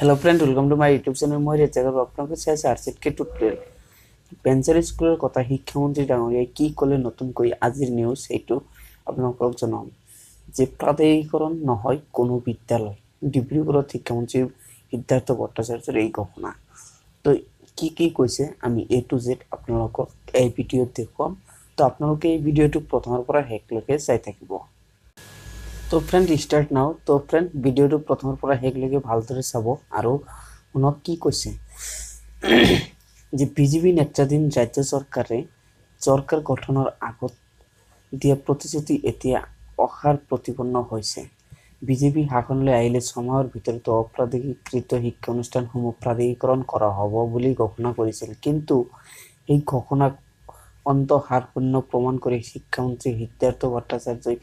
Hello friend, welcome to my YouTube channel. मैं ৰেজাক আপনাকে চাইছে আৰসিটকে টুটলেল পেন্সাৰ স্কুলেৰ কথা শিক্ষামন্ত্ৰী ডাঙৰীয়াই কি ক'লে নতুনকৈ আজিৰ নিউজ এইটো আপোনালোকক জনাম যে প্ৰাদেশিকৰণ নহয় কোনো বিদ্যালয়। ডিব্ৰুগড়ত শিক্ষামন্ত্ৰী সিদ্ধাৰ্থ ভট্টাচাৰ্যৰ এই ঘোষণা। তো কি কৈছে আমি এ টু জেড আপোনালোকক এই ভিডিঅ'ত দেখুৱাম। তো আপোনালোকে এই ভিডিঅ'টো প্ৰথমৰ পৰা শেষলৈকে চাই থাকিব। তো ফ্ৰেন্ড স্টাৰ্ট নাও। তো ফ্ৰেন্ড ভিডিওটো প্ৰথমৰ পৰা শেষলৈকে ভালদৰে চাব আৰু শুনক কি কৈছে যে বিজেপি নেতৃত্বাধীন ৰাজ্য চৰকাৰে চৰকাৰ গঠনৰ আগত দিয়া প্ৰতিশ্ৰুতি এতিয়া অসাৰ প্ৰতিপন্ন হৈছে। বিজেপি শাসনলৈ আহিলে সময়ৰ ভিতৰত অপ্ৰাদেশিকৃত শিক্ষানুষ্ঠানসমূহ প্ৰাদেশিকৰণ কৰা হ'ব বুলি ঘোষণা কৰিছিল, কিন্তু এই ঘোষণাক অন্তঃসাৰশূন্য প্ৰমাণ কৰি শিক্ষামন্ত্ৰী সিদ্ধাৰ্থ ভট্টাচাৰ্যই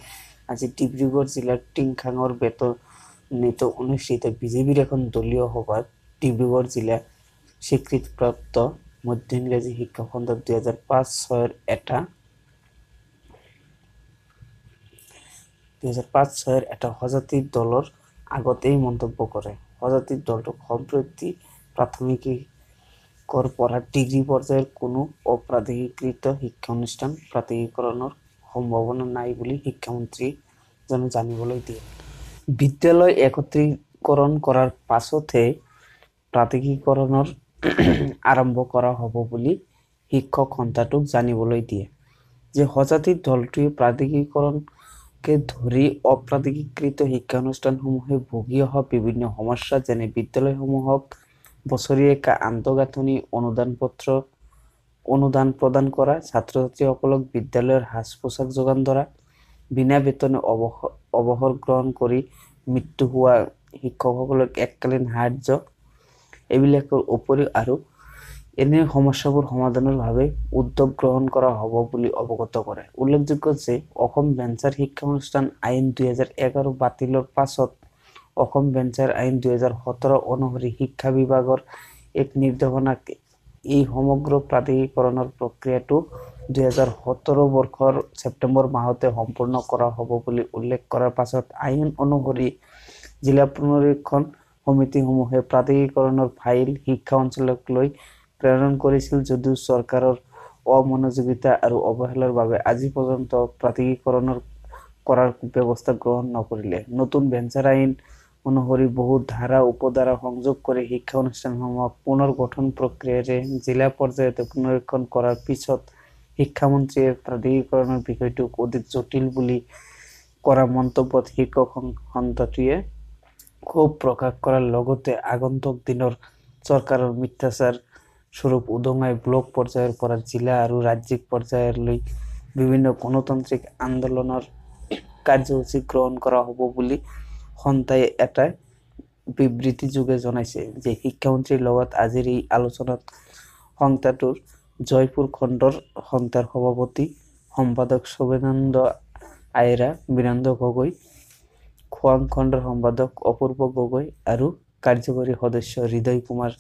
আজি ডিব্ৰুগড় জিলাৰ টিংখাঙৰ বেতনিত অনুষ্ঠিত বিজেপিৰ এখন দলীয় সভাত ডিব্ৰুগড় জিলা স্বীকৃতিপ্ৰাপ্ত মধ্য ইংৰাজী শিক্ষা খণ্ডৰ 2005-06 এটা সজাতিৰ দলৰ আগত এই মন্তব্য কৰে। সজাতিৰ দলটোক সম্প্ৰতি প্ৰাথমিকৰ পৰা ডিগ্ৰী পৰ্যায়ৰ কোনো অপ্ৰাদেশিকৃত শিক্ষানুষ্ঠান প্ৰাদেশিকৰণৰ সম্ভাৱনা নাই বুলি শিক্ষামন্ত্ৰীজনে জানিবলৈ দিয়ে। বিদ্যালয় একত্ৰীকৰণ কৰাৰ পাছতহে প্ৰাদেশিকৰণৰ আৰম্ভ কৰা হ'ব বুলি শিক্ষক সন্থাটোক জানিবলৈ দিয়ে। যে সজাতিৰ দলটোৱে প্ৰাদেশিকৰণকে ধৰি অপ্ৰাদেশিকৃত শিক্ষানুষ্ঠানসমূহে ভুগি অহা বিভিন্ন সমস্যা যেনে বিদ্যালয়সমূহক বছৰীয়া আন্তঃগাঁথনি অনুদান প্ৰদান কৰা, ছাত্ৰ-ছাত্ৰীসকলক বিদ্যালয়ৰ সাজ-পোছাক যোগান ধৰা, বিনা বেতনে অৱসৰ গ্ৰহণ কৰি মৃত্যু হোৱা শিক্ষকসকলক এককালীন সাহায্য, এইবিলাকৰ উপৰিও আৰু এনে সমস্যাবোৰ সমাধানৰ বাবে উদ্যোগ গ্ৰহণ কৰা হ'ব বুলি অৱগত কৰে। উল্লেখযোগ্য যে অসম ভেঞ্চাৰ শিক্ষানুষ্ঠান আইন 2011 বাতিলৰ পাছত অসম ভেঞ্চাৰ আইন 2017 অনুসৰি শিক্ষা বিভাগৰ এক নিৰ্দেশনাত এই সমগ্ৰ প্ৰাদেশিকৰণৰ প্ৰক্ৰিয়াটো 2017 বৰ্ষৰ ছেপ্টেম্বৰ মাহতে সম্পূৰ্ণ কৰা হ'ব বুলি উল্লেখ কৰাৰ পাছত আইন অনুসৰি জিলা পুনৰীক্ষণ সমিতিসমূহে প্ৰাদেশিকৰণৰ ফাইল শিক্ষা অঞ্চললৈ প্ৰেৰণ কৰিছিল যদিও চৰকাৰৰ অমনোযোগিতা আৰু অৱহেলাৰ বাবে আজি পৰ্যন্ত প্ৰাদেশিকৰণৰ কৰাৰ ব্যৱস্থা গ্ৰহণ নকৰিলে। নতুন ভেঞ্চাৰ আইন অনুসৰি বহু ধাৰা উপধাৰা সংযোগ কৰি শিক্ষা অনুষ্ঠানসমূহক পুনৰ গঠন প্ৰক্ৰিয়াৰে জিলা পৰ্যায়ত পুনৰীক্ষণ কৰাৰ পিছত শিক্ষামন্ত্ৰীয়ে প্ৰাদেশিকৰণৰ বিষয়টোক অধিক জটিল বুলি কৰা মন্তব্যত শিক্ষক সন্থাটোৱে ক্ষোভ প্ৰকাশ কৰাৰ লগতে আগন্তুক দিনৰ চৰকাৰৰ মিথ্যাচাৰ স্বৰূপ উদঙাই ব্লক পৰ্যায়ৰ পৰা জিলা আৰু ৰাজ্যিক পৰ্যায়লৈ বিভিন্ন গণতান্ত্ৰিক আন্দোলনৰ কাৰ্যসূচী গ্ৰহণ কৰা হ'ব বুলি সন্থাই এটা বিবৃতিযোগে জনাইছে। যে শিক্ষামন্ত্ৰীৰ লগত আজিৰ এই আলোচনাত সংস্থাটোৰ জয়পুৰ খণ্ডৰ সন্থাৰ সভাপতি সম্পাদক শুভেন্দ্ৰ আয়েৰা, বীৰেন্দ্ৰ গগৈ, খোৱাং খণ্ডৰ সম্পাদক অপূৰ্ব গগৈ আৰু কাৰ্যকৰী সদস্য হৃদয় কুমাৰ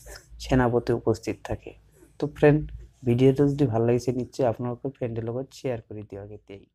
সেনাপতি উপস্থিত থাকে। তো ফ্ৰেণ্ড, ভিডিঅ'টো যদি ভাল লাগিছে নিশ্চয় আপোনালোকৰ ফ্ৰেণ্ডৰ লগত শ্বেয়াৰ কৰি দিয়ক এতিয়াই।